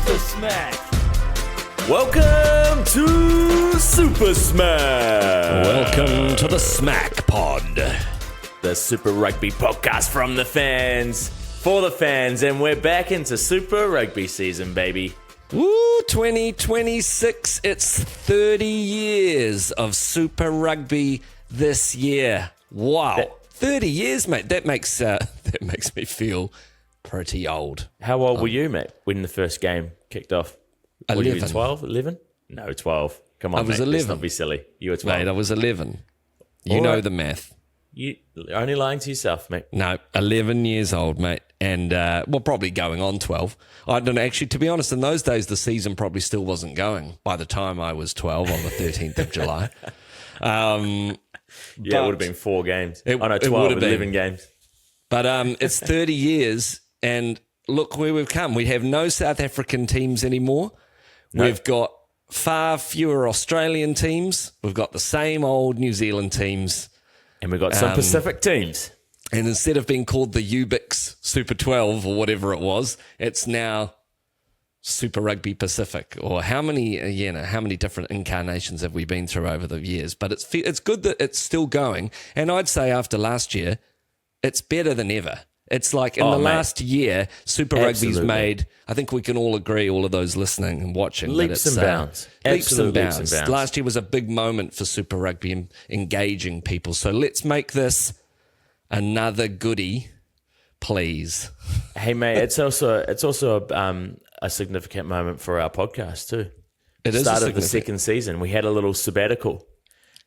Super Smack. Welcome to Super Smack. Welcome to the Smack Pod. The Super Rugby podcast from the fans, for the fans, and we're back into Super Rugby season, baby. Woo, 2026. It's 30 years of Super Rugby this year. Wow. 30 years, mate. That makes me feel pretty old. How old were you, mate, when the first game kicked off? 11. 12? 11? No, 12. Come on, I was mate. 11. Let's not be silly. You were 12. Mate, I was 11. You All know right. the math. You're only lying to yourself, mate. No, 11 years old, mate. And, probably going on 12. I don't know. Actually, to be honest, in those days, the season probably still wasn't going by the time I was 12 on the 13th of July. Yeah, it would have been 4 games. It 12, would have been. 11 games. But it's 30 years, and look where we've come. We have no South African teams anymore. No. We've got far fewer Australian teams. We've got the same old New Zealand teams. And we've got some Pacific teams. And instead of being called the Ubix Super 12 or whatever it was, it's now Super Rugby Pacific. Or how many different incarnations have we been through over the years? But it's good that it's still going. And I'd say after last year, it's better than ever. It's like in last year, Super Rugby's made, I think we can all agree, all of those listening and watching, Leaps that it's and bounds. Leaps and Absolute bounds. leaps and bounds. Last year was a big moment for Super Rugby and engaging people. So let's make this another goodie, please. Hey, mate, it's also a significant moment for our podcast too. It is Start a of the second season. We had a little sabbatical.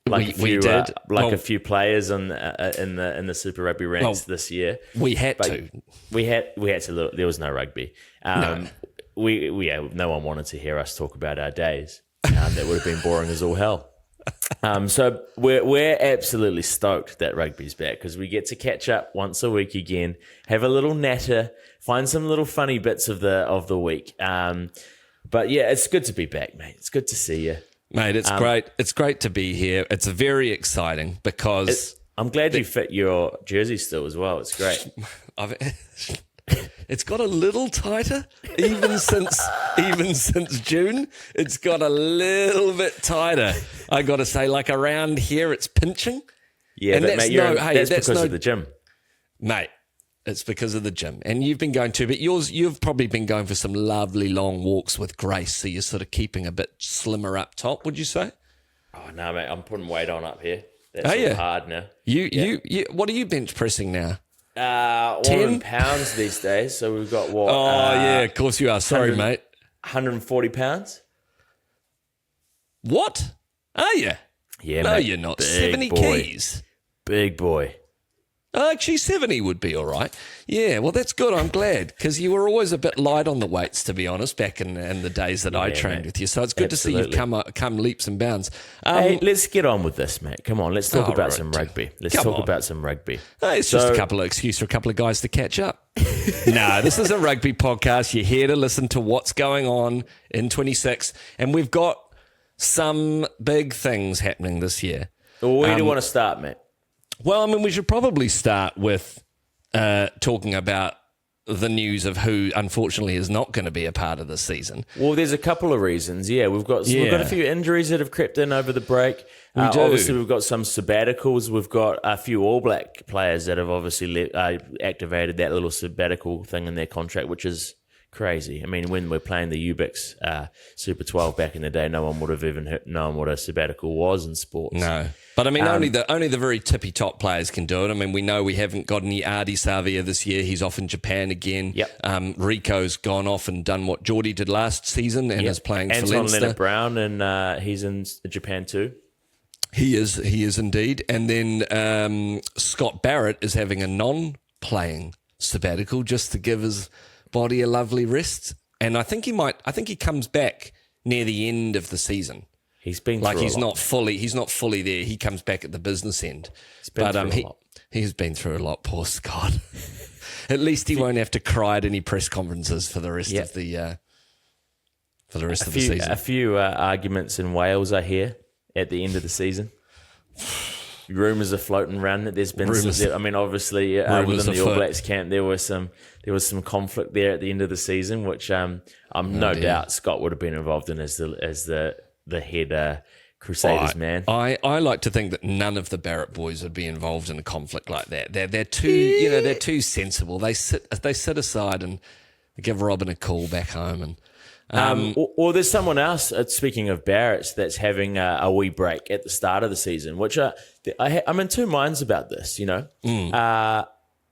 We did. A few players in the Super Rugby ranks this year. We had to. We had to look. There was no rugby. No. No one wanted to hear us talk about our days. That would have been boring as all hell. So we're absolutely stoked that rugby's back because we get to catch up once a week again, have a little natter, find some little funny bits of the week. But yeah, it's good to be back, mate. It's good to see you. Mate, it's great. It's great to be here. It's very exciting because I'm glad you fit your jersey still as well. It's great. It's got a little tighter, even since June. It's got a little bit tighter. I got to say, like around here, it's pinching. Yeah, and but mate, that's because of the gym, mate. It's because of the gym, and you've been going too. But you've probably been going for some lovely long walks with Grace, so you're sort of keeping a bit slimmer up top. Would you say? Oh no, mate, I'm putting weight on up here. That's hard now. You. What are you bench pressing now? 10 pounds these days. So we've got what? Yeah, of course you are. Sorry, mate. 140 pounds. What? Are you? Yeah, no, mate. you're not. Big 70 boy. keys. Big boy. Actually, 70 would be all right. Yeah, well, that's good. I'm glad because you were always a bit light on the weights, to be honest, back in the days that I trained with you. So it's good to see you've come leaps and bounds. Hey, let's get on with this, mate. Come on, let's talk about some rugby. Let's talk about some rugby. Hey, it's just a excuse for a couple of guys to catch up. No, this is a rugby podcast. You're here to listen to what's going on in 26, and we've got some big things happening this year. Well, where do you want to start, mate? Well, I mean, we should probably start with talking about the news of who, unfortunately, is not going to be a part of this season. Well, there's a couple of reasons. Yeah, we've got a few injuries that have crept in over the break. We do. Obviously, we've got some sabbaticals. We've got a few All Black players that have obviously activated that little sabbatical thing in their contract, which is crazy. I mean, when we're playing the Ubix Super 12 back in the day, no one would have even known what a sabbatical was in sports. No. But I mean, only the very tippy top players can do it. I mean, we know we haven't got any Adi Savia this year. He's off in Japan again. Yep. Rico's gone off and done what Geordie did last season and is playing for Leinster. Anton Leonard-Brown, and he's in Japan too. He is indeed. And then Scott Barrett is having a non-playing sabbatical just to give his body a lovely rest. And I think he comes back near the end of the season. He's been like through he's not fully there. He comes back at the business end. He's been through a lot, poor Scott. At least he won't have to cry at any press conferences for the rest of the the season. A few arguments in Wales, I hear, at the end of the season. rumours are floating around that there's been Rumours. some, I mean, obviously Rumours within the All afoot. Blacks camp there was some conflict there at the end of the season, which no doubt Scott would have been involved in as the head Crusaders man. I like to think that none of the Barrett boys would be involved in a conflict like that. They're too they're too sensible. They sit aside and give Robin a call back home and. Or there's someone else, speaking of Barrett's, that's having a wee break at the start of the season, which I'm in two minds about this,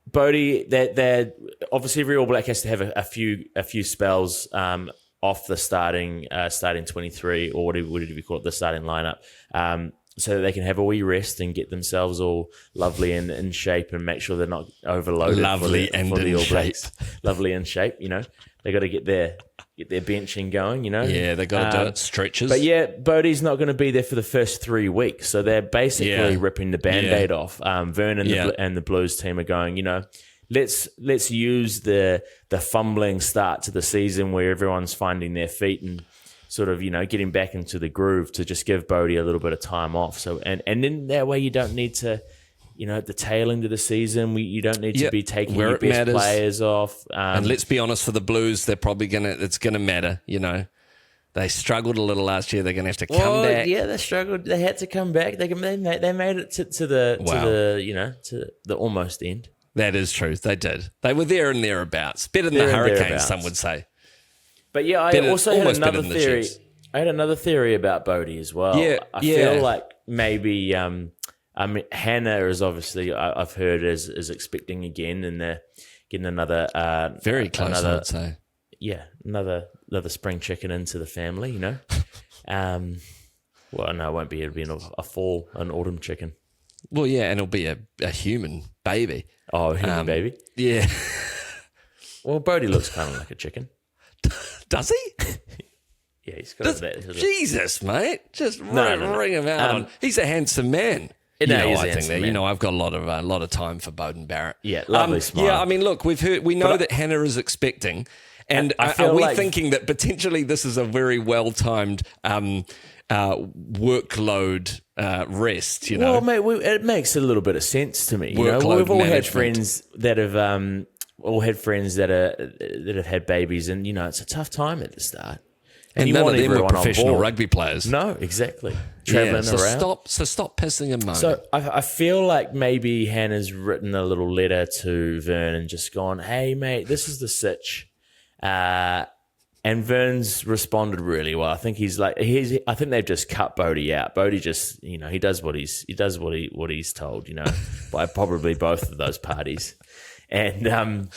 Bodie, that obviously every All Black has to have a few spells off the starting 23 or whatever you call it, the starting lineup, so that they can have a wee rest and get themselves all lovely and in shape and make sure they're not overloaded. Lovely for the All Blacks. Lovely in shape, They got to get their benching going, Yeah, they got to do it. Stretches. But yeah, Bodie's not going to be there for the first 3 weeks, so they're basically ripping the Band-Aid off. Vern and the Blues team are going, let's use the fumbling start to the season where everyone's finding their feet and sort of, getting back into the groove to just give Bodie a little bit of time off. So and then that way you don't need to, at the tail end of the season, you don't need to be taking your best players off. And let's be honest, for the Blues, they're probably it's going to matter. They struggled a little last year. They're going to have to come back. Yeah, they struggled. They had to come back. They made it to the almost end. That is true. They did. They were there and thereabouts. Better than the Hurricanes, some would say. But yeah, I also had another theory. I had another theory about Bodie as well. Yeah, I feel like maybe Hannah is obviously, I've heard, is expecting again, and they're getting another very close, I would say. Yeah, another spring chicken into the family. Well, no, it won't be. It'll be an autumn chicken. Well, yeah, and it'll be a human baby. Oh, a human baby. Yeah. Well, Bodie looks kind of like a chicken. Does he? Yeah, he's got that. Jesus, mate, just ring him out. He's a handsome man. He's a handsome man. I've got a lot of time for Bowden Barrett. Yeah, lovely smile. Yeah, I mean, look, we know that Hannah is expecting, and are we thinking that potentially this is a very well timed workload rest? Well, mate, it makes a little bit of sense to me. We've all had friends that have have had babies, and it's a tough time at the start. And none of them were professional rugby players. No, exactly. Traveling around. So stop pissing and moaning. So I feel like maybe Hannah's written a little letter to Vern and just gone, "Hey, mate, this is the sitch." And Vern's responded really well. I think I think they've just cut Bodie out. Bodie just, he does what he's told, by probably both of those parties. And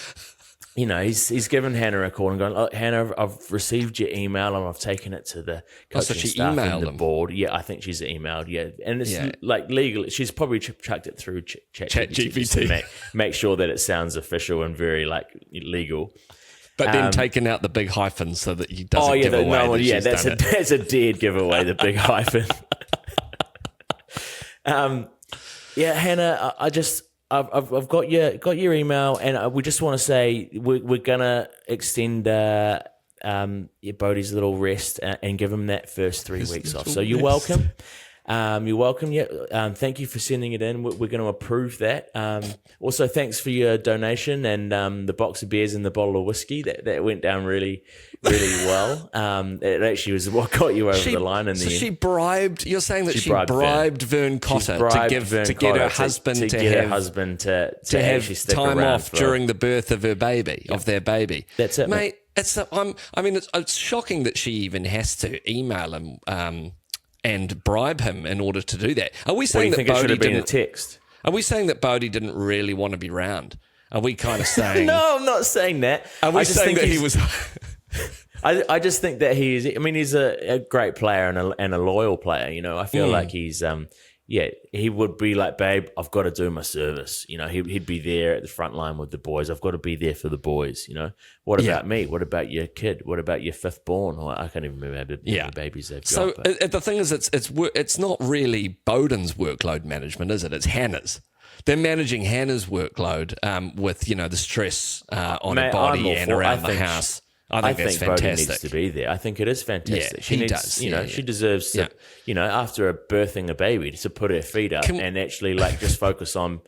he's given Hannah a call and gone, "Look, Hannah, I've received your email and I've taken it to the coaching staff and the board." Yeah, I think she's emailed. Yeah, and it's like legal. She's probably chucked it through ChatGPT to make sure that it sounds official and very legal. But then taking out the big hyphen so that he doesn't give away. That's a dead giveaway. The big hyphen. Hannah, I've got your email, and we just want to say we're gonna extend Bodie's little rest and give him that first 3 weeks off. So you're welcome. You're welcome. Yeah. Thank you for sending it in. We're going to approve that. Also, thanks for your donation and the box of beers and the bottle of whiskey. That went down really, really well. It actually was what got you over the line in the end. She bribed. You're saying that she bribed Vern Cotter to get her husband to have time off during the birth of her baby, of their baby. That's it, mate. It's shocking that she even has to email him. And bribe him in order to do that. Are we saying that Bodie didn't? A text? Are we saying that Bodie didn't really want to be round? Are we kind of saying? No, I'm not saying that. Are we saying that he was? I just think that he is. I mean, he's a great player and a loyal player. I feel like he's he would be like, "Babe, I've got to do my service." He'd be there at the front line with the boys. I've got to be there for the boys. What about me? What about your kid? What about your fifth born? Or I can't even remember how many babies they've got. So the thing is, it's not really Bowden's workload management, is it? It's Hannah's. They're managing Hannah's workload with the stress on her body and around the house. I think that's Bodie fantastic. needs to be there. I think it is fantastic. Yeah, She he needs, does. you know, Yeah, she yeah. deserves to, after birthing a baby, to put her feet up and actually like just focus on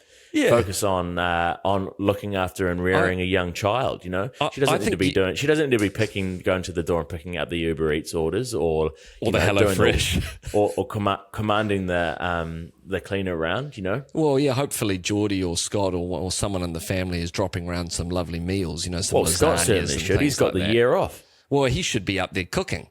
looking after and rearing a young child. You know, she doesn't need to be She doesn't need to be going to the door and picking up the Uber Eats orders or the HelloFresh or commanding the cleaner around. You know. Well, yeah, hopefully Geordie or Scott or someone in the family is dropping around some lovely meals, you know, some lasagnas. Scott certainly should. He's got like the year off. Well, he should be up there cooking.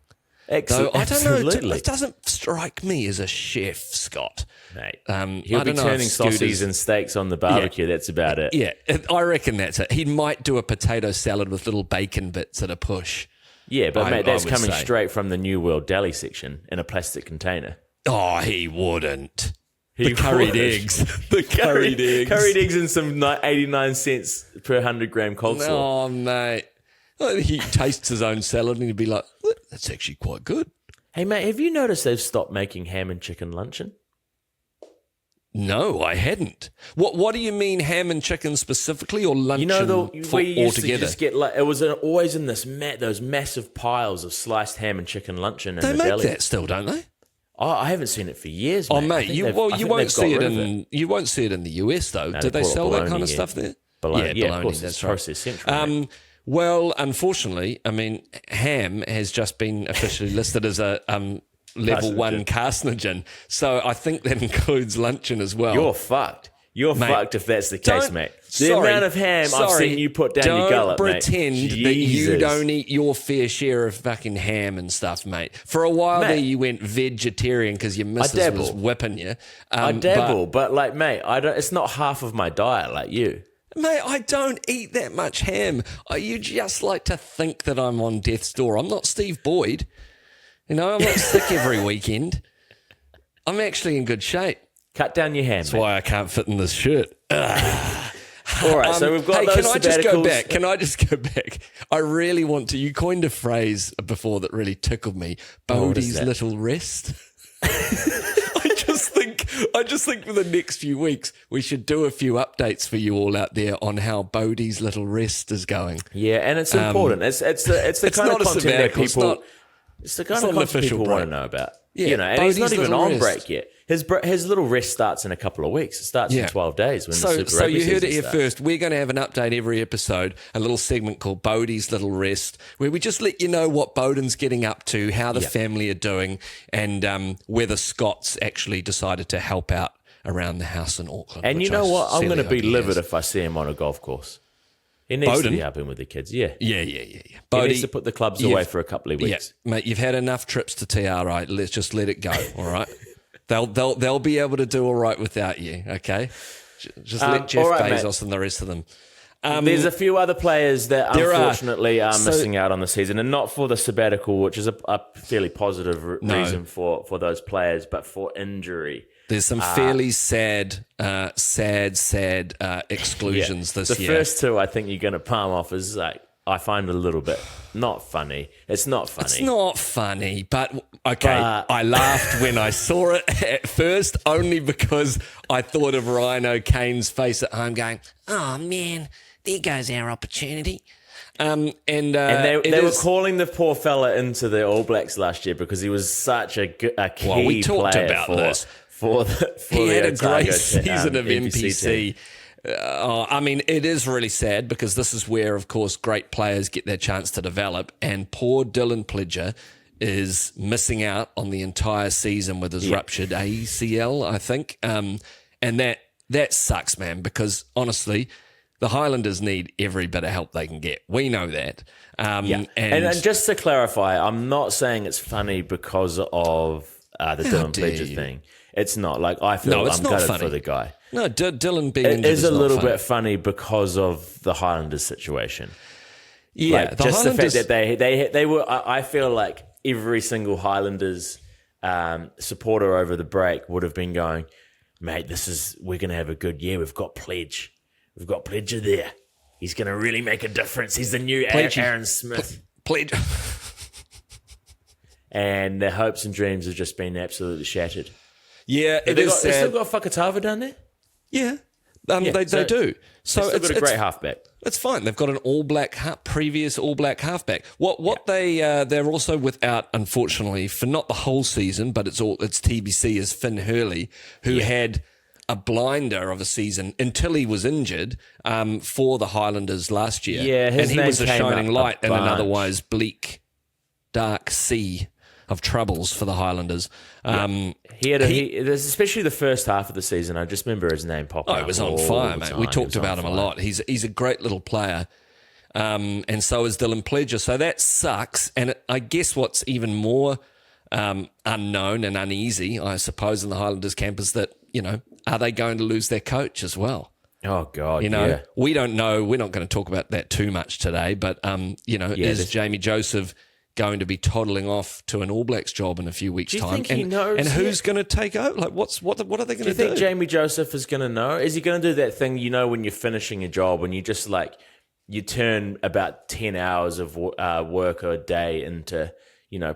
Excellent. Though, I don't know. Absolutely. It doesn't strike me as a chef, Scott. Mate, I he'll be don't know turning if Scooters- sausages and steaks on the barbecue. That's about it. Yeah, I reckon that's it. He might do a potato salad with little bacon bits at a push. Yeah, but mate, that's would coming say. straight from the New World deli section in a plastic container. Oh, he wouldn't. He The curried would. eggs. The curried eggs. Curried eggs and some 89 cents per 100 gram coleslaw. Oh, mate. He tastes his own salad and he'd be like, that's actually quite good. Hey, mate, have you noticed they've stopped making ham and chicken luncheon? No, I hadn't. What do you mean, ham and chicken specifically, or luncheon we used altogether? to just get like it was always in those massive piles of sliced ham and chicken luncheon in They the make deli. that still, don't they? Oh, I haven't seen it for years. Oh, mate, mate, you won't see it in you won't see it in the US though. Do they call it sell that kind bologna of here. stuff there? Bologna, yeah, of bologna, course, that's it's right. processed central. mate. Well, unfortunately, I mean, ham has just been officially listed as a level 1 carcinogen, so I think that includes luncheon as well. You're fucked. You're Mate, fucked if that's the case, mate. The Sorry, amount of ham I've seen you put down your gullet, Don't mate. pretend that you Jesus. don't eat your fair share of fucking ham and stuff, mate. For a while Mate, there, you went vegetarian because your missus dabble. was whipping you. I dabble, but like, mate, I don't. It's not half of my diet like you. Mate, I don't eat that much ham. You just like to think that I'm on death's door. I'm not Steve Boyd. You know, I'm not sick every weekend. I'm actually in good shape. Cut down your ham. That's why I can't fit in this shirt. All right, so we've got those can I just go sabbaticals. back? Can I just go back? I really want to. You coined a phrase before that really tickled me. what is Bodie's that? little rest. I just think for the next few weeks we should do a few updates for you all out there on how Bodie's little rest is going. Yeah, and it's important. It's the kind not of a content that sabbatical. people. It's the kind it's of not an content official people want to break. know about. Yeah, you know, and he's not Bodie's even little on rest. break yet. His little rest starts in a couple of weeks. It starts in 12 days when the Super So Rugby you heard it season here starts. first. We're going to have an update every episode, a little segment called Bodie's Little Rest, where we just let you know what Bowden's getting up to, how the family are doing, and whether Scott's actually decided to help out around the house in Auckland. And you which know I what? I'm sincerely going to be hope he livid has. if I see him on a golf course. He needs Bowden? to be helping with the kids. Yeah. Yeah. He Bodie, needs to put the clubs away for a couple of weeks. Yeah, mate, you've had enough trips to TRI. Let's just let it go, all right? They'll be able to do all right without you, okay? Just let Jeff all right, Bezos and the rest of them. There's a few other players that There are. unfortunately are So- missing out on the season, and not for the sabbatical, which is a fairly positive reason for those players, but for injury. There's some fairly sad exclusions this The year. first two I think you're going to palm off is like, I find a little bit not funny. It's not funny. It's not funny, but okay. But- I laughed when I saw it at first, only because I thought of Ryan O'Kane's face at home going, oh man, there goes our opportunity. And they were calling the poor fella into the All Blacks last year because he was such a key Well, we talked player about for, this. For the he had a Otago great season of NPC team. NPC. I mean, it is really sad because this is where, of course, great players get their chance to develop. And poor Dylan Pledger is missing out on the entire season with his ruptured ACL, I think. And that sucks, man, because honestly, the Highlanders need every bit of help they can get. We know that. And just to clarify, I'm not saying it's funny because of the Dylan dare Pledger you. thing. It's not. Like, I feel it's I'm not gutted funny. for the guy. No, Dylan being It injured is a not little funny. bit funny because of the Highlanders situation. Yeah, Like, just the fact that they were. I feel like every single Highlanders supporter over the break would have been going, mate, we're going to have a good year. We've got Pledge. We've got Pledger there. He's going to really make a difference. He's the new Pledge- Aaron Smith. Pledge. And their hopes and dreams have just been absolutely shattered. Yeah, it They is still sad. got Fakatava down there? Yeah, They do. So they've got a great halfback. It's fine. They've got an previous All Black halfback. They're also without, unfortunately, for not the whole season, but it's TBC, is Finn Hurley, who had a blinder of a season until he was injured for the Highlanders last year. Yeah, and he was a shining light in an bunch. otherwise bleak, dark sea of troubles for the Highlanders. Especially the first half of the season. I just remember his name popping up. Oh, it was on all fire, the mate. time. We talked about him a lot. He's a great little player, and so is Dylan Pledger. So that sucks. And I guess what's even more unknown and uneasy, I suppose, in the Highlanders camp is that, are they going to lose their coach as well? Oh, God, We don't know. We're not going to talk about that too much today, but, is Jamie Joseph going to be toddling off to an All Blacks job in a few weeks' time? Think he knows? And who's going to take over? Like, what are they going to do? Do you think Jamie Joseph is going to know? Is he going to do that thing, when you're finishing a job and you just you turn about 10 hours of work a day into,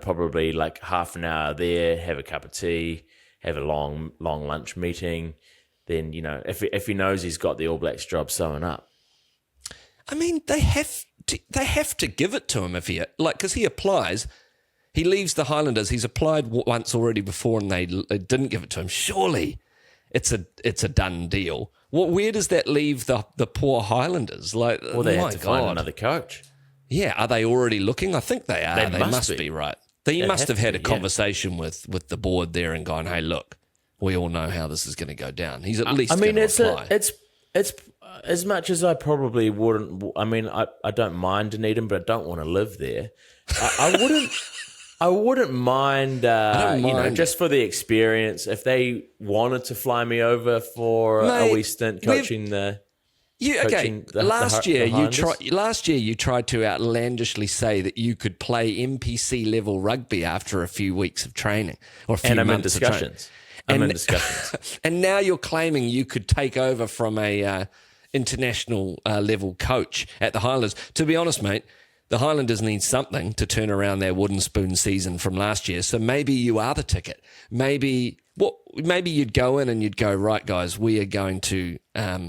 probably like half an hour there, have a cup of tea, have a long lunch meeting. Then, if he knows he's got the All Blacks job sewn up. I mean, they have to give it to him because he applies. He leaves the Highlanders. He's applied once already before, and they didn't give it to him. Surely, it's a done deal. Where does that leave the poor Highlanders? They have to find another coach. Yeah, are they already looking? I think they are. They must be right. They must have had a conversation with the board there and gone, "Hey, look, we all know how this is going to go down." He's at least. I mean, it's as much as I probably wouldn't. I mean, I don't mind Dunedin, but I don't want to live there. I wouldn't. I wouldn't mind. Just for the experience, if they wanted to fly me over for a wee stint coaching the. Last year you tried to outlandishly say that you could play NPC level rugby after a few weeks of training or a few months of training. I'm in discussions. And now you're claiming you could take over from a international level coach at the Highlanders. To be honest, mate, the Highlanders need something to turn around their wooden spoon season from last year. So maybe you are the ticket. Maybe you'd go in and you'd go, right, guys, we are going to,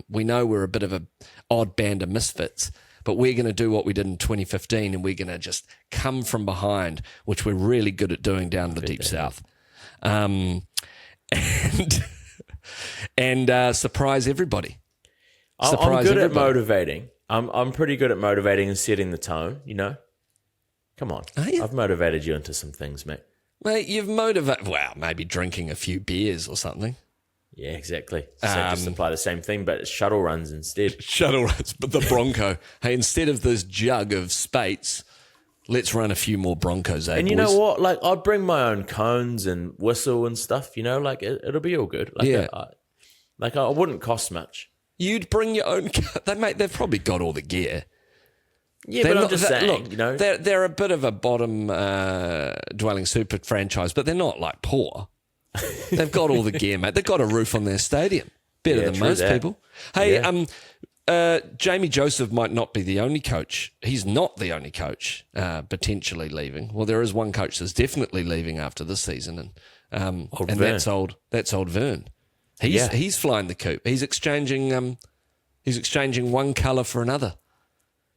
we know we're a bit of an odd band of misfits, but we're going to do what we did in 2015 and we're going to just come from behind, which we're really good at doing down in the Deep South. And surprise everybody. I'm good at motivating. I'm pretty good at motivating and setting the tone, Come on. I've motivated you into some things, mate. Mate, you've motivated... Well, maybe drinking a few beers or something. Yeah, exactly. So just apply the same thing, but shuttle runs instead. Shuttle runs, but the Bronco. Hey, instead of this jug of Speights, let's run a few more Broncos, And you know what? I'd bring my own cones and whistle and stuff, it'll be all good. I wouldn't cost much. You'd bring your own... They've probably got all the gear. Yeah, but I'm just saying, look, they're a bit of a bottom dwelling super franchise, but they're not poor. They've got all the gear, mate. They've got a roof on their stadium. Better than most people. Hey, Jamie Joseph might not be the only coach. He's not the only coach potentially leaving. Well, there is one coach that's definitely leaving after this season, and that's old Vern. He's flying the coop. He's exchanging one colour for another.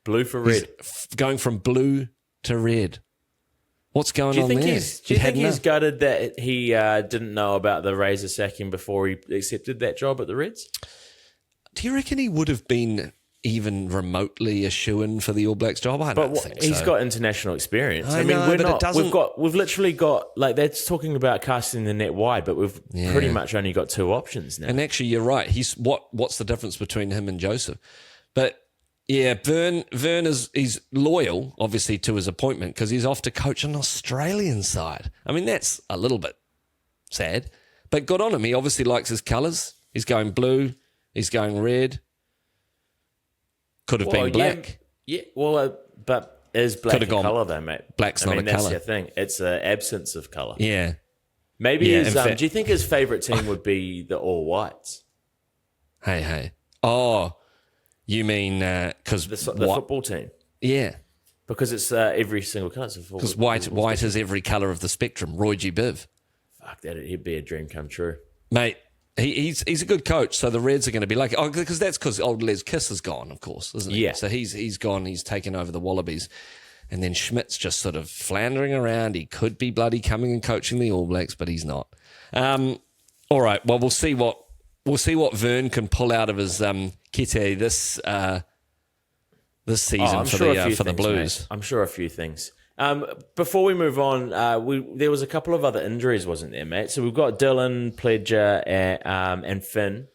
Blue for red. Going from blue to red. What's going on there? Do you think he's gutted that he didn't know about the Razor sacking before he accepted that job at the Reds? Do you reckon he would have been even remotely a shoo-in for the All Blacks job? I don't think so. He's got international experience. I mean, we've literally got that's talking about casting the net wide, but we've pretty much only got two options now. And actually, you're right. What's the difference between him and Joseph? But yeah, Vern he's loyal, obviously, to his appointment because he's off to coach an Australian side. I mean, that's a little bit sad, but good on him. He obviously likes his colours. He's going blue. He's going red. Could have been black. Yeah. But is black a colour though, mate? Black's not a colour. That's the thing. It's an absence of colour. Yeah. Maybe do you think his favourite team would be the All Whites? Hey. Oh, you mean because the football team? Yeah. Because it's every single colour. Because white is every colour of the spectrum. Roy G. Biv. Fuck that! It'd be a dream come true, mate. He's a good coach, so the Reds are going to be like, because old Les Kiss is gone, of course, isn't he? Yeah. So he's gone. He's taken over the Wallabies, and then Schmidt's just sort of floundering around. He could be bloody coming and coaching the All Blacks, but he's not. All right. Well, we'll see what Vern can pull out of his kite this season for the Blues. Mate. I'm sure a few things. Before we move on, there was a couple of other injuries, wasn't there, mate? So we've got Dylan, Pledger, and Finn.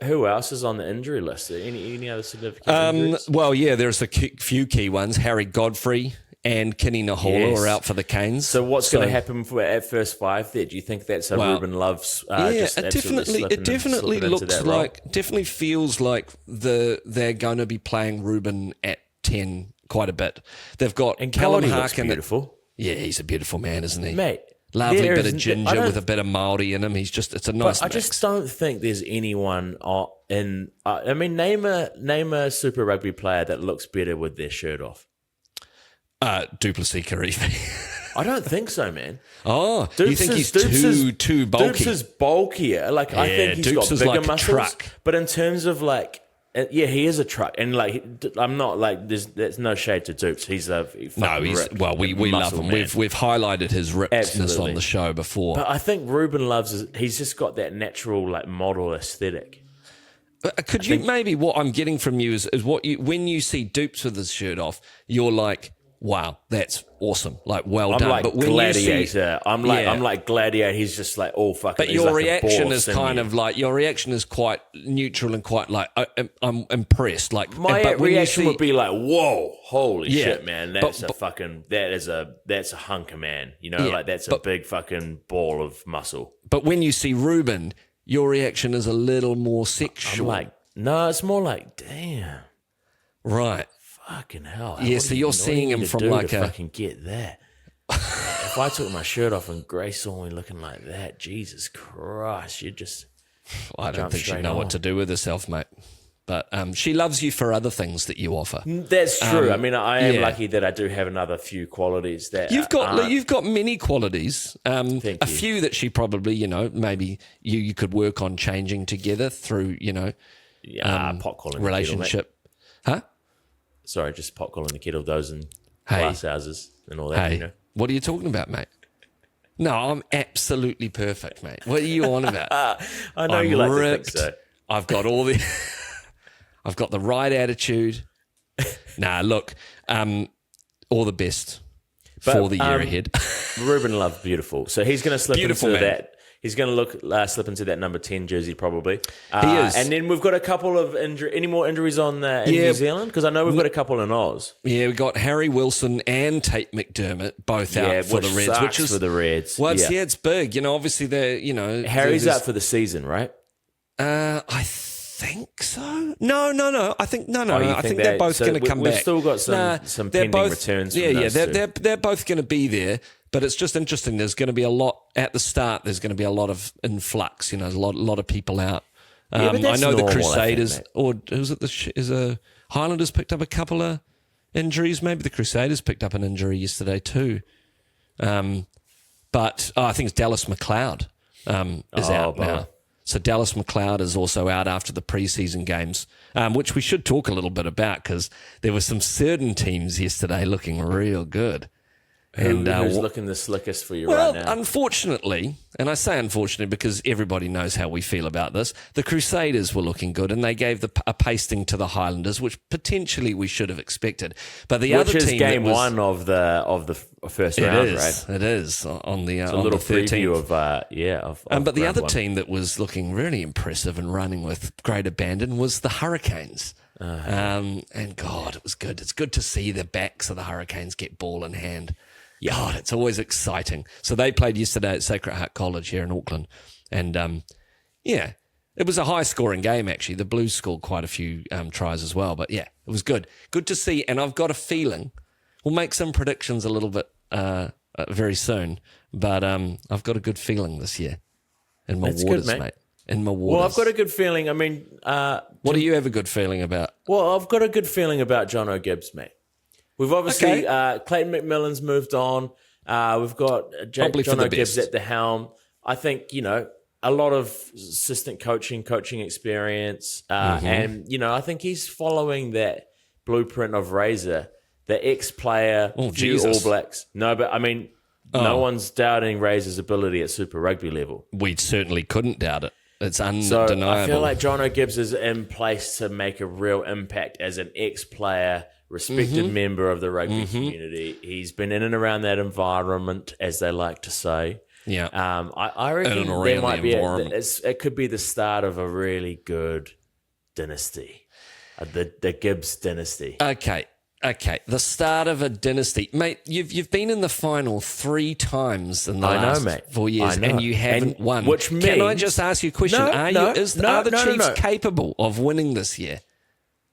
Who else is on the injury list? Any other significant injuries? Well, yeah, there's a few key ones. Harry Godfrey and Kenny Nahola are out for the Canes. So what's going to happen at first five there? Do you think that's a Ruben Love's? It definitely looks like, definitely feels like they're going to be playing Ruben at 10 quite a bit. They've got and Callum Callum Harkin. Beautiful. Yeah, he's a beautiful man, isn't he? Mate. Lovely bit of ginger with a bit of Māori in him. It's a nice mix. I just don't think there's anyone in. I mean, name a Super Rugby player that looks better with their shirt off. Duplessis Karifi. I don't think so, man. Oh, you think he's too bulky? Dupes is bulkier. Like I think he's Dupes got is bigger like muscles. a truck. But in terms of like, yeah, he is a truck, and like I'm not like there's no shade to Dupes. He's we love him. Man. We've highlighted his ripness on the show before. But I think Ruben he's just got that natural like model aesthetic. But maybe what I'm getting from you is what when you see Dupes with his shirt off, you're like, wow, that's awesome. Like, well done. Like but when Gladiator. I'm like Gladiator. He's just like all fucking. But your reaction is quite neutral and quite like I'm impressed. Like my reaction would be like, whoa, holy shit, man, that's a hunk of man. You know, like that's a big fucking ball of muscle. But when you see Ruben, your reaction is a little more sexual. I'm like, no, it's more like, damn, right. Fucking hell. Yeah, so you're seeing him from like a... fucking get that. If I took my shirt off and Grace saw me looking like that, Jesus Christ, you'd just... I don't think she'd know what to do with herself, mate. But she loves you for other things that you offer. That's true. I mean, I am lucky that I do have another few qualities that you've got many qualities. A few that she probably, maybe you could work on changing together through, pot calling relationship. Huh? Sorry, just pot calling the kettle, those and glass houses and all that. Hey, what are you talking about, mate? No, I'm absolutely perfect, mate. What are you on about? I know you like to think so. I've got I've got the right attitude. Nah, look, all the best for the year ahead. Ruben Love, beautiful. So he's going to slip into that. He's going to slip into that number 10 jersey probably. He is. And then we've got a couple of any more injuries in New Zealand? Because I know we've got a couple in Oz. Yeah, we've got Harry Wilson and Tate McDermott both out for the Reds. Which is for the Reds. Well, it's big. Obviously they're, Harry's out for the season, right? I think so. No. I think I think they're both going to come back. We've still got some pending returns. They're both going to be there. But it's just interesting. There's going to be a lot at the start. There's going to be a lot of influx. A lot of people out. I know the Crusaders, or who's it? Is Highlanders picked up a couple of injuries. Maybe the Crusaders picked up an injury yesterday too. But I think it's Dallas McLeod is out now. So Dallas McLeod is also out after the preseason games, which we should talk a little bit about because there were some certain teams yesterday looking real good. Who's looking the slickest for you right now? Well, unfortunately, and I say unfortunately because everybody knows how we feel about this, the Crusaders were looking good and they gave a pasting to the Highlanders, which potentially we should have expected. But the other team... Which is game one of the first round, right? It is. On the a little the 13th. Preview of but the other team that was looking really impressive and running with great abandon was the Hurricanes. And God, it was good. It's good to see the backs of the Hurricanes get ball in hand. God, it's always exciting. So they played yesterday at Sacred Heart College here in Auckland. And, it was a high-scoring game, actually. The Blues scored quite a few tries as well. But, yeah, it was good. Good to see. And I've got a feeling we'll make some predictions a little bit very soon. But I've got a good feeling this year in my waters, mate. In my waters. Well, I've got a good feeling. I mean... what do you have a good feeling about? Well, I've got a good feeling about John O'Gibbs, mate. We've obviously, Clayton McMillan's moved on. We've got John O'Gibbs at the helm. I think, a lot of assistant coaching experience. And, I think he's following that blueprint of Razor, the ex-player, few Jesus. All Blacks. No, but I mean, no one's doubting Razor's ability at Super Rugby level. We certainly couldn't doubt it. It's So undeniable. I feel like John O'Gibbs is in place to make a real impact as an ex-player, respected member of the rugby community. He's been in and around that environment, as they like to say. Yeah. I reckon there might be it could be the start of a really good dynasty, the Gibbs dynasty. Okay, the start of a dynasty. Mate, you've been in the final 3 times in the last 4 years, and you haven't won. Which means, can I just ask you a question? Are the Chiefs capable of winning this year?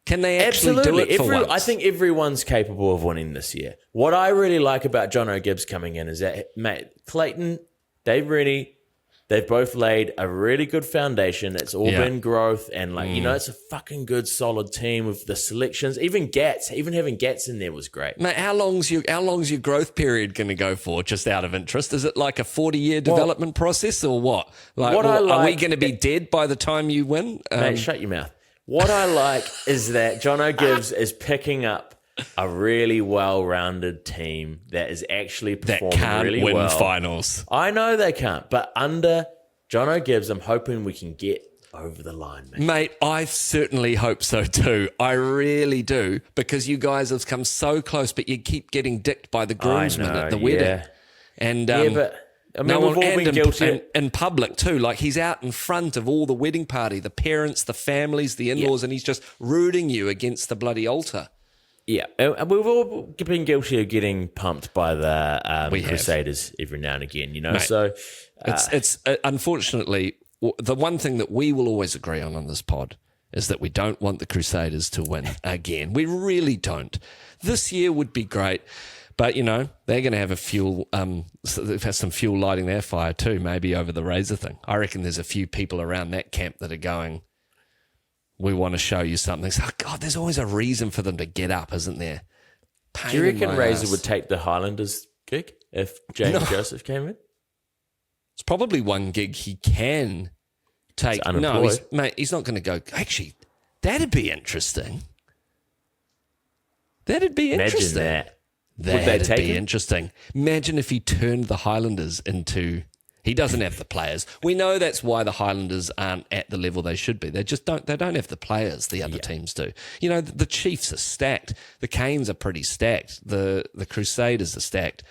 Can they actually do it for once? I think everyone's capable of winning this year. What I really like about John O'Gibbs coming in is that, mate, Clayton, Dave Rennie, they've both laid a really good foundation. It's all been growth, and it's a fucking good, solid team with the selections. Even having Gats in there was great. Mate, how long's your growth period going to go for? Just out of interest, is it like a 40-year development process, or what? Are we going to be dead by the time you win? Mate, shut your mouth. What I like is that John O'Gibbs is picking up a really well-rounded team that is actually performing really well. That can't win finals. I know they can't, but under John O'Gibbs, I'm hoping we can get over the line, mate. Mate, I certainly hope so too. I really do, because you guys have come so close, but you keep getting dicked by the groomsmen at the wedding. Yeah. And but I mean, we've all been guilty. In public too. Like, he's out in front of all the wedding party, the parents, the families, the in-laws, and he's just rooting you against the bloody altar. Yeah, and we've all been guilty of getting pumped by the Crusaders every now and again, Mate, so it's unfortunately the one thing that we will always agree on this pod is that we don't want the Crusaders to win again. We really don't. This year would be great, but they're going to have they've had some fuel lighting their fire too, maybe over the Razor thing. I reckon there's a few people around that camp that are going, we want to show you something. So, God, there's always a reason for them to get up, isn't there? Do you reckon Razor would take the Highlanders gig if James Joseph came in? It's probably one gig he can take. No, he's not going to go. Actually, that'd be interesting. That'd be interesting. Imagine that. That'd be interesting. Imagine if he turned the Highlanders into... He doesn't have the players. We know that's why the Highlanders aren't at the level they should be. They just don't have the players the other teams do. The Chiefs are stacked. The Canes are pretty stacked. The Crusaders are stacked.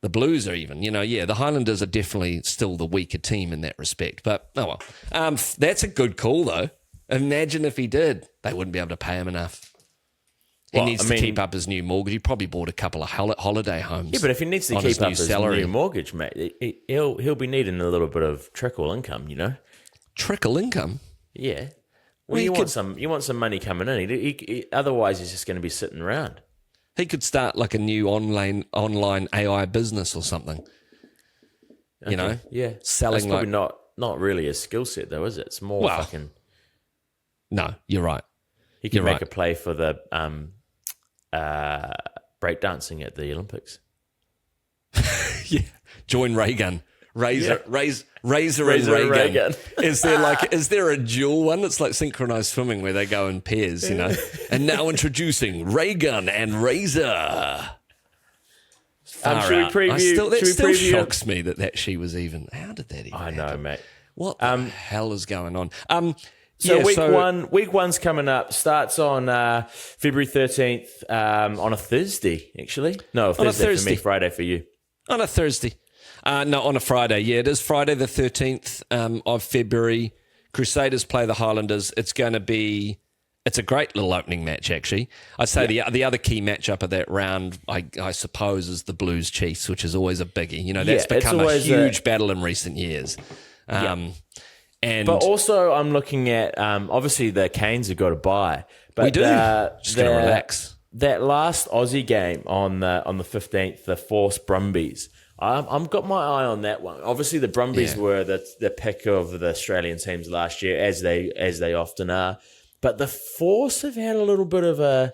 The Blues are even, the Highlanders are definitely still the weaker team in that respect. But, oh well. That's a good call, though. Imagine if he did. They wouldn't be able to pay him enough. He needs to keep up his new mortgage. He probably bought a couple of holiday homes. Yeah, but if he needs to keep up his new mortgage, mate, he'll be needing a little bit of trickle income, Trickle income? Yeah. Well, you want some money coming in. He otherwise, he's just going to be sitting around. He could start like a new online AI business or something. Okay. Yeah. Selling. That's probably not really a skill set, though, is it? It's more fucking. No, you're right. He can make a play for the breakdancing at the Olympics. Yeah, join Raygun. Razor and Raygun. Is there a dual one that's like synchronized swimming where they go in pairs, And now introducing Raygun and Razor. Should we preview? That still shocks me that she was even. How did that even happen? I know, mate. What the hell is going on? Week one's coming up. Starts on February 13th, on a Thursday, actually. No, Thursday for me, Friday for you. On a Thursday. No, on a Friday. Yeah, it is Friday the 13th of February. Crusaders play the Highlanders. It's a great little opening match, actually. I'd say the other key matchup of that round, I suppose, is the Blues Chiefs, which is always a biggie. That's become a huge battle in recent years. But also, I'm looking at obviously the Canes have got to bye. But we do. Just going to relax. That last Aussie game on the 15th, the Force Brumbies. I've got my eye on that one. Obviously, the Brumbies were the pick of the Australian teams last year, as they often are. But the Force have had a little bit of a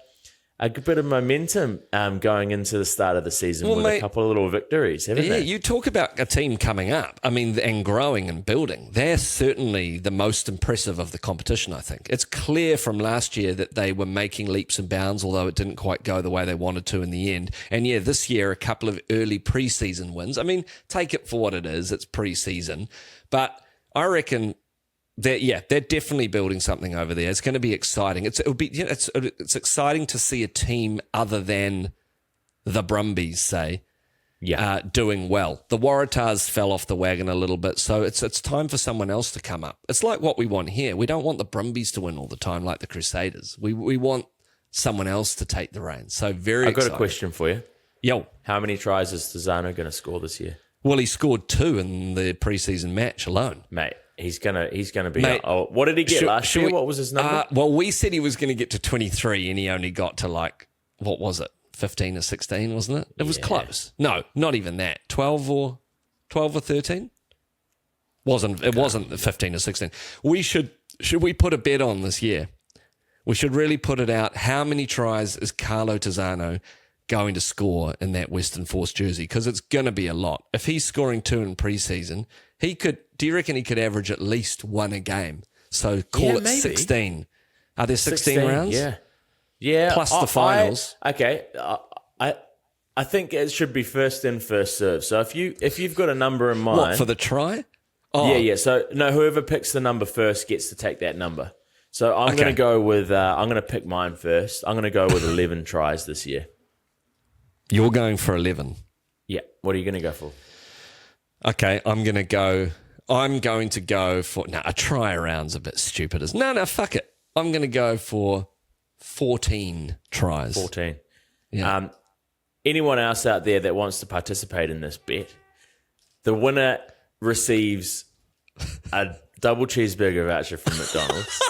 a good bit of momentum going into the start of the season with mate, a couple of little victories, haven't they? You talk about a team coming up, and growing and building. They're certainly the most impressive of the competition, I think. It's clear from last year that they were making leaps and bounds, although it didn't quite go the way they wanted to in the end. And yeah, this year, a couple of early preseason wins. I mean, take it for what it is. It's preseason. But I reckon they're definitely building something over there. It's going to be exciting. It's exciting to see a team other than the Brumbies, say, doing well. The Waratahs fell off the wagon a little bit, so it's time for someone else to come up. It's like what we want here. We don't want the Brumbies to win all the time like the Crusaders. We want someone else to take the reins. So I've got a question for you. Yo. How many tries is Tizano going to score this year? Well, he scored 2 in the preseason match alone. Mate, he's gonna be. Mate, what did he get last year? What was his number? Well, we said he was going to get to 23, and he only got to what was it, 15 or 16, wasn't it? It was close. No, not even that. 12 or 13. It wasn't 15 or 16. Should we put a bet on this year? We should really put it out. How many tries is Carlo Tizano going to score in that Western Force jersey? Because it's going to be a lot. If he's scoring 2 in preseason, do you reckon he could average at least 1 a game? So call it maybe 16. Are there 16 rounds? Yeah. Plus the finals. I think it should be first in, first serve. So if you've got a number in mind. What, for the try? Oh. Yeah. So no, whoever picks the number first gets to take that number. So I'm going to go with, I'm going to pick mine first. I'm going to go with 11 tries this year. You're going for 11. Yeah. What are you going to go for? Okay, I'm going to go for... No, a try around's a bit stupid. No, fuck it. I'm going to go for 14 tries. 14. Yeah. Anyone else out there that wants to participate in this bet, the winner receives a double cheeseburger voucher from McDonald's.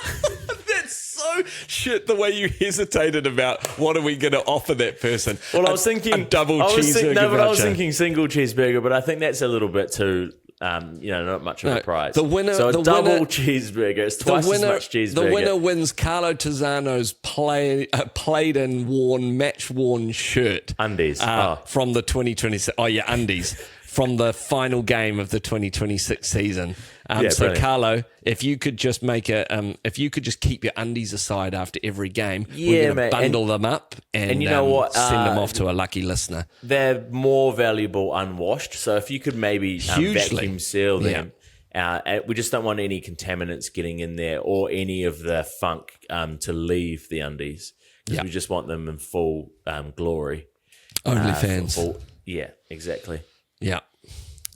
That's so shit, the way you hesitated about what are we going to offer that person. Well, I was thinking... A double cheeseburger voucher. I was thinking single cheeseburger, but I think that's a little bit too... not much of a prize. The winner, so a double cheeseburger. It's twice as much cheeseburger. The winner wins Carlo Tizano's played and worn, match-worn shirt. Undies. From the 2026... Oh, yeah, undies. From the final game of the 2026 season. So brilliant. Carlo, if you could just keep your undies aside after every game, we're going to bundle them up and you know what? Send them off to a lucky listener. They're more valuable unwashed, so if you could maybe vacuum seal them. We just don't want any contaminants getting in there or any of the funk to leave the undies, because we just want them in full glory. OnlyFans. Yeah, exactly. Yeah.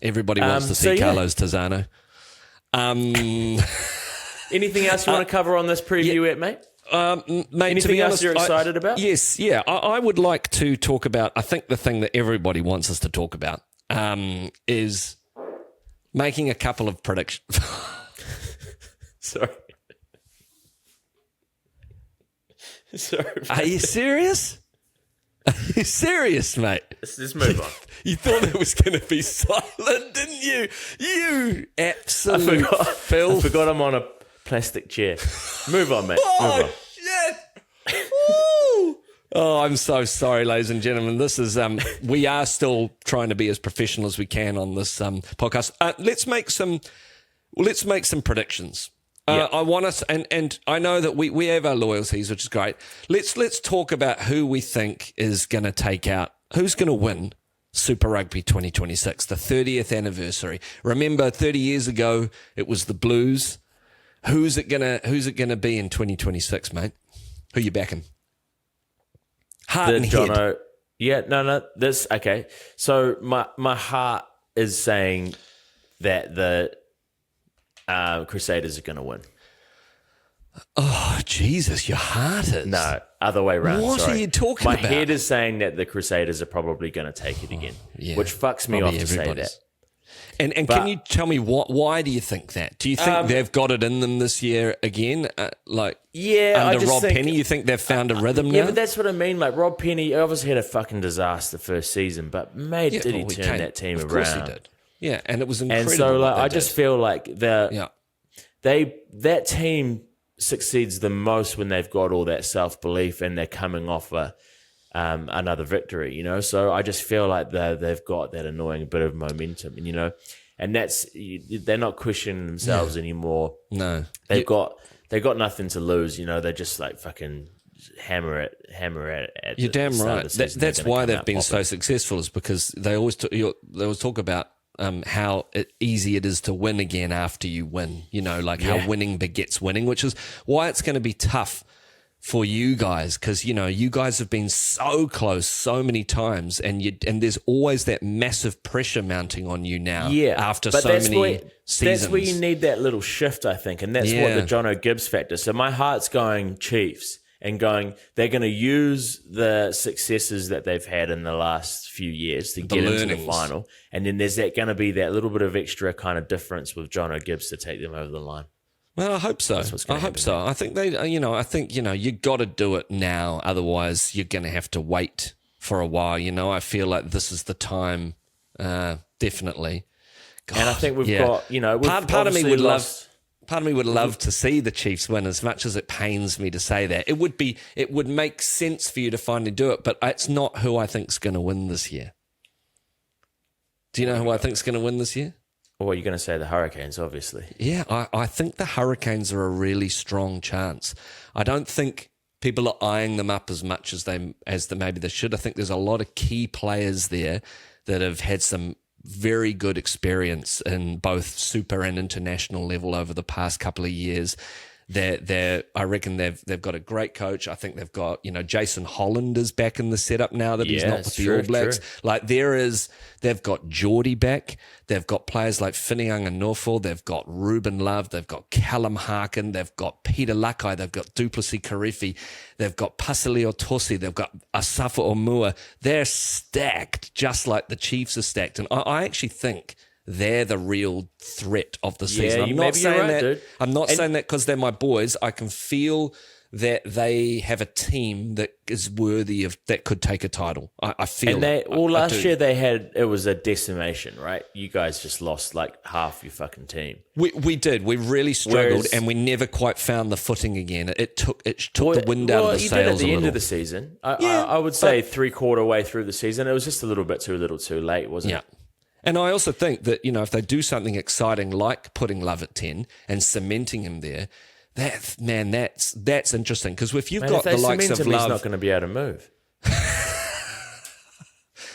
Everybody wants to see Carlos Tizano. Anything else you want to cover on this preview, mate? Mate, anything to be else honest, you're excited about? Yes, yeah. I would like to talk about, I think the thing that everybody wants us to talk about is making a couple of predictions. Sorry. Are you serious? Are you serious, mate? Let's just move on. You thought it was going to be silent, didn't you? You absolute filth. I forgot I'm on a plastic chair. Move on, mate. Oh, move on. Shit. Oh, I'm so sorry, ladies and gentlemen. This is we are still trying to be as professional as we can on this podcast. Let's make some predictions. I want us, and I know that we have our loyalties, which is great. Let's talk about who we think is going to take out, who's going to win Super Rugby 2026, the 30th anniversary. Remember, 30 years ago, it was the Blues. Who's it gonna be in 2026, mate? Who you backing? Heart and head. Yeah, no. This okay. So my heart is saying that the Crusaders are going to win. Oh, Jesus, your heart is. No, other way around. What sorry. are you talking My about? My head is saying that the Crusaders are probably going to take it again, which fucks me off to say that. And can you tell me why do you think that? Do you think they've got it in them this year again? Under Rob Penny, you think they've found a rhythm now? Yeah, but that's what I mean. Like, Rob Penny obviously had a fucking disaster first season, but did he turn that team around? Of course he did. Yeah, and it was incredible. And so I just feel like that team succeeds the most when they've got all that self-belief and they're coming off another victory, you know? So I just feel like they've got that annoying bit of momentum, and, you know, and they're not questioning themselves anymore. No. They've got nothing to lose, you know? They just like fucking hammer it at You're damn start right. of the season. That's They're gonna why come they've out been popping. so successful, is because they always talk about how easy it is to win again after you win. You know, like how winning begets winning, which is why it's going to be tough for you guys, because, you know, you guys have been so close so many times, and there's always that massive pressure mounting on you now. After but so that's many seasons. That's where you need that little shift, I think, and that's what the John O'Gibbs factor. So my heart's going Chiefs, and they're going to use the successes that they've had in the last few years to get into the final, and then there's going to be that little bit of extra kind of difference with John O'Gibbs to take them over the line. Well, I hope so. I hope so. I think you got to do it now. Otherwise, you're going to have to wait for a while. You know, I feel like this is the time, definitely. God, and I think we've got, you know, part of me would love to see the Chiefs win, as much as it pains me to say that. It would make sense for you to finally do it, but it's not who I think's going to win this year. Do you know who I think's going to win this year? Or are you going to say the Hurricanes, obviously? Yeah, I think the Hurricanes are a really strong chance. I don't think people are eyeing them up as much as maybe they should. I think there's a lot of key players there that have had some very good experience in both super and international level over the past couple of years. I reckon they've got a great coach. I think they've got, you know, Jason Holland is back in the setup now that he's not with the All Blacks. True. Like they've got Geordie back. They've got players like Whittingham and Norfolk. They've got Ruben Love. They've got Callum Harkin. They've got Peter Lakai. They've got Duplessis Karifi. They've got Pasali Otosi. They've got Asafa Omua. They're stacked, just like the Chiefs are stacked. And I actually think they're the real threat of the season. I'm not saying that. Dude. I'm not saying that because they're my boys. I can feel that they have a team that is worthy of, that could take a title. I feel. And last year it was a decimation, right? You guys just lost like half your fucking team. We did. We really struggled, and we never quite found the footing again. It took the wind out of the sails. You did at the end of the season. I would say 3/4 way through the season, it was just a little bit too late, wasn't it? And I also think that, you know, if they do something exciting like putting Love at 10 and cementing him there, that's interesting. Because if you've got the likes of Love, he's not going to be able to move.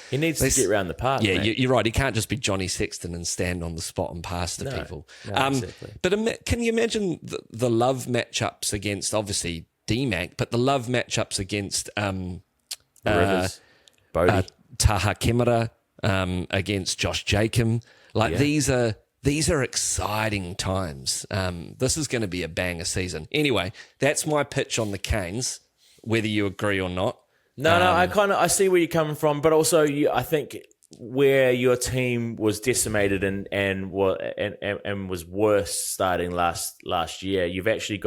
He needs to get around the park. Yeah, mate. you're right. He can't just be Johnny Sexton and stand on the spot and pass to people. No, exactly. But can you imagine the Love matchups against, obviously, DMAC, but the Love matchups against Rivers, Bodie, Taha Kemera, against Josh Jacob. These are exciting times. This is going to be a banger season. Anyway, that's my pitch on the Canes, whether you agree or not. No, I see where you're coming from, but also I think where your team was decimated and was worse starting last year, you've actually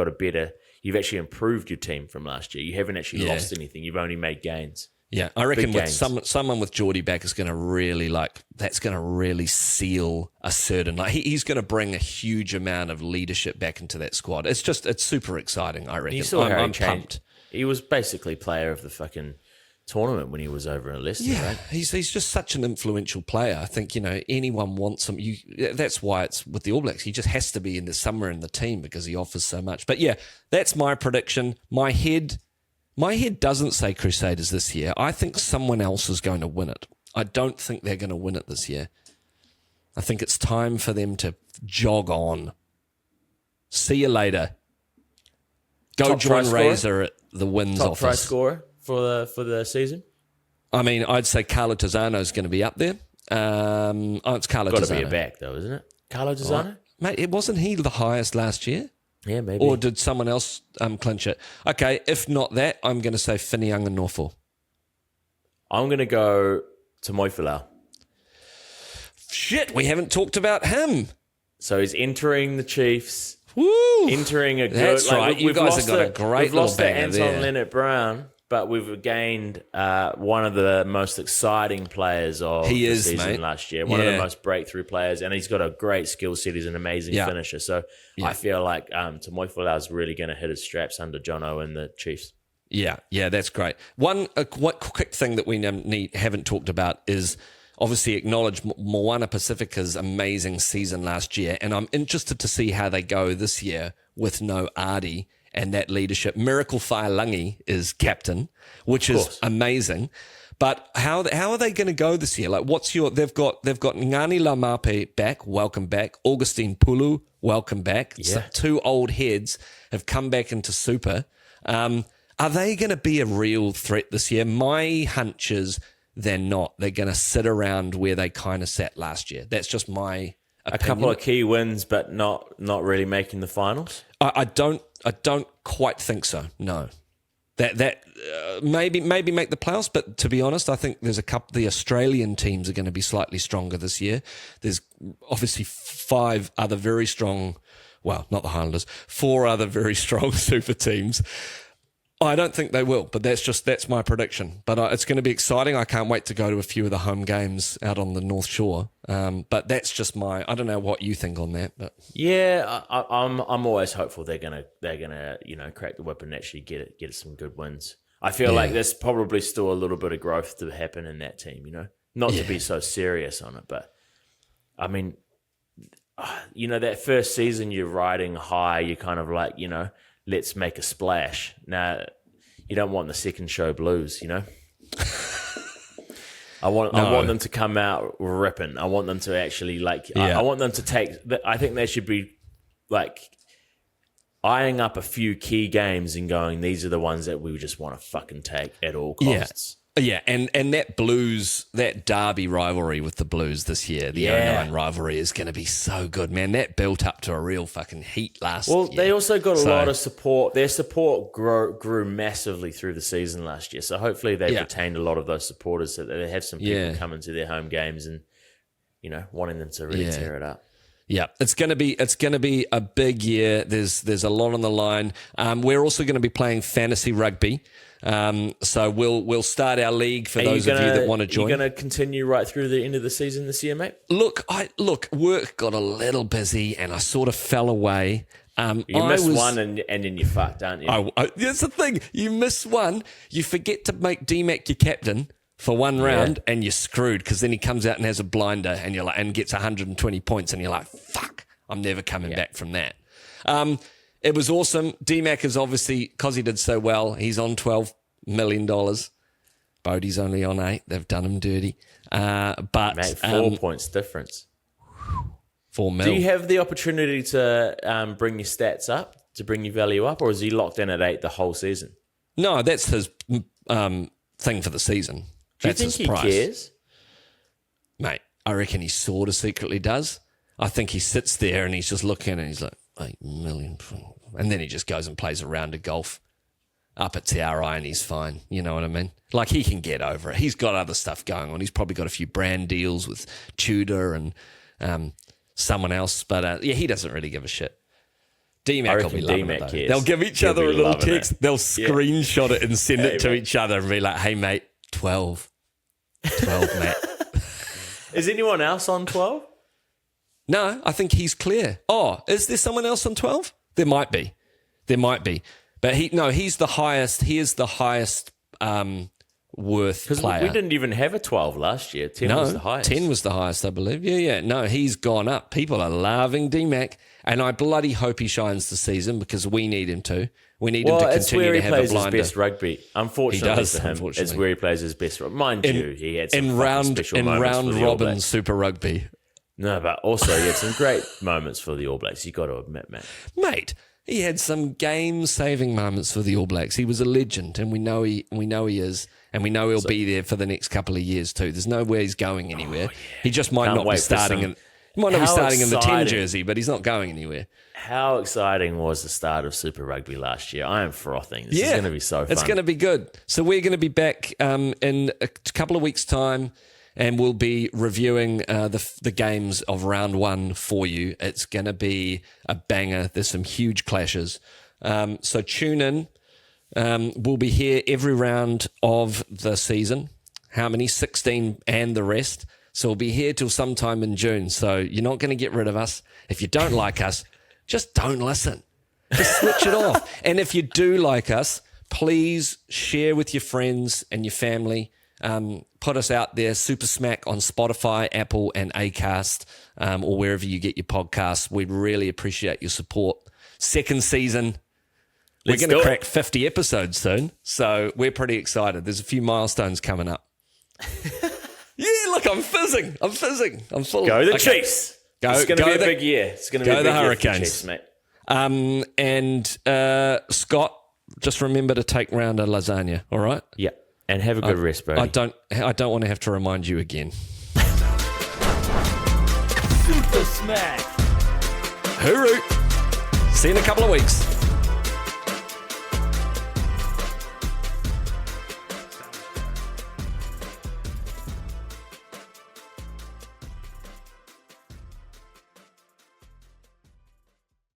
improved your team from last year. You haven't actually lost anything. You've only made gains. Yeah, I reckon with someone with Geordie back is going to really that's going to really seal a certain, he's going to bring a huge amount of leadership back into that squad. It's super exciting, I reckon. You saw I'm pumped. He was basically player of the fucking tournament when he was over in Leicester, right? He's just such an influential player. I think, you know, anyone wants him. That's why it's with the All Blacks. He just has to be somewhere in the team because he offers so much. But yeah, that's my prediction. My head doesn't say Crusaders this year. I think someone else is going to win it. I don't think they're going to win it this year. I think it's time for them to jog on. See you later. Go Top join Razor at the Wins Top office. try scorer for the season? I mean, I'd say Carlo Tizzano is going to be up there. It's Carlo Tizzano. Got to be a back though, isn't it? Carlo Tizzano? Mate, wasn't he the highest last year? Yeah, maybe. Or did someone else clinch it? Okay, if not that, I'm going to say Whittingham and Norfolk. I'm going to go to Moifalau. Shit, we haven't talked about him. So he's entering the Chiefs. Woo! Entering a good... That's right. You guys have got a great little banger there. Anton Leonard-Brown. but we've gained one of the most exciting players of the season last year. One of the most breakthrough players, and he's got a great skill set. He's an amazing finisher. So I feel like Tamoifolau is really going to hit his straps under Jono and the Chiefs. Yeah, that's great. One quick thing that we haven't talked about is obviously acknowledge Moana Pacifica's amazing season last year, and I'm interested to see how they go this year with no Ardie and that leadership. Miracle Whailangi is captain, which is amazing. But how are they going to go this year? Like, they've got Ngani Laumape back, welcome back. Augustine Pulu, welcome back. Yeah. So 2 old heads have come back into Super. Are they going to be a real threat this year? My hunch is they're not. They're going to sit around where they kind of sat last year. That's just my opinion. A couple of key wins, but not really making the finals. I don't quite think so. No, that maybe make the playoffs, but to be honest, I think there's a couple. The Australian teams are going to be slightly stronger this year. There's obviously 5 other very strong. Well, not the Highlanders. 4 other very strong Super teams. I don't think they will, but that's my prediction. But it's going to be exciting. I can't wait to go to a few of the home games out on the North Shore. But that's just I don't know what you think on that. But yeah, I'm always hopeful they're gonna crack the whip and actually get some good wins. I feel like there's probably still a little bit of growth to happen in that team. Not to be so serious on it, but I mean, that first season you're riding high, you're kind of like let's make a splash. Now, you don't want the second show blues, I want them to come out ripping. I want them to actually I want them to take. I think they should be eyeing up a few key games and going, these are the ones that we just want to fucking take at all costs. Yeah, and that Blues, that Derby rivalry with the Blues this year, the 09 rivalry is going to be so good, man. That built up to a real fucking heat last year. Well, they also got a lot of support. Their support grew massively through the season last year. So hopefully they've retained a lot of those supporters so that they have some people coming to their home games and, wanting them to really tear it up. Yeah, it's going to be a big year. There's a lot on the line. We're also going to be playing fantasy rugby. So we'll start our league for those of you that want to join. You're going to continue right through the end of the season this year, mate? Look, work got a little busy and I sort of fell away. You missed one and then you fucked, aren't you? That's the thing. You miss one, you forget to make DMAC your captain for one round and you're screwed because then he comes out and has a blinder and you're like, and gets 120 points and you're like, fuck, I'm never coming back from that. It was awesome. DMAC is obviously, because he did so well, he's on $12 million. Bodie's only on 8. They've done him dirty. But mate, 4 points difference. 4 mil. Do you have the opportunity to bring your stats up, to bring your value up, or is he locked in at 8 the whole season? No, that's his thing for the season. Do you think he cares? Mate, I reckon he sort of secretly does. I think he sits there and he's just looking and he's like, 8 million. And then he just goes and plays a round of golf up at TRI and he's fine. You know what I mean? Like, he can get over it. He's got other stuff going on. He's probably got a few brand deals with Tudor and someone else. But he doesn't really give a shit. DMAC will be loving it, though. They'll give each other a little text. They'll screenshot it and send it to each other and be like, hey, mate, 12, mate. Is anyone else on 12? No, I think he's clear. Oh, is there someone else on 12? There might be. But he's the highest. He is the highest worth player. We didn't even have a 12 last year. 10 was the highest. 10 was the highest, I believe. Yeah. No, he's gone up. People are loving DMAC, and I bloody hope he shines this season because we need him to. We need him to continue to have a blinder. It's where he plays his best rugby. Unfortunately for him, it's where he plays his best rugby. Mind you, he had some special moments for the All robin Blacks. Super Rugby. No, but also he had some great moments for the All Blacks. You got to admit, mate. He had some game-saving moments for the All Blacks. He was a legend, and we know he is, and we know he'll be there for the next couple of years too. There's nowhere he's going anywhere. He just might not be starting in the 10 jersey, but he's not going anywhere. How exciting was the start of Super Rugby last year? I am frothing. This is going to be so fun. It's going to be good. So we're going to be back in a couple of weeks' time, and we'll be reviewing the games of round 1 for you. It's going to be a banger. There's some huge clashes. So tune in. We'll be here every round of the season. How many? 16 and the rest. So we'll be here till sometime in June. So you're not going to get rid of us. If you don't like us, just don't listen. Just switch it off. And if you do like us, please share with your friends and your family. Put us out there, Super Smack on Spotify, Apple, and Acast, or wherever you get your podcasts. We'd really appreciate your support. Second season, we're going to crack 50 episodes soon, so we're pretty excited. There's a few milestones coming up. Yeah, look, I'm fizzing. I'm full. Go the Chiefs. It's going to be a big year. It's going to be a big year for the Chiefs, mate. And Scott, just remember to take round a lasagna, all right? Yeah. And have a good rest, bro. I don't want to have to remind you again. Super Smack. Hooroo. See you in a couple of weeks.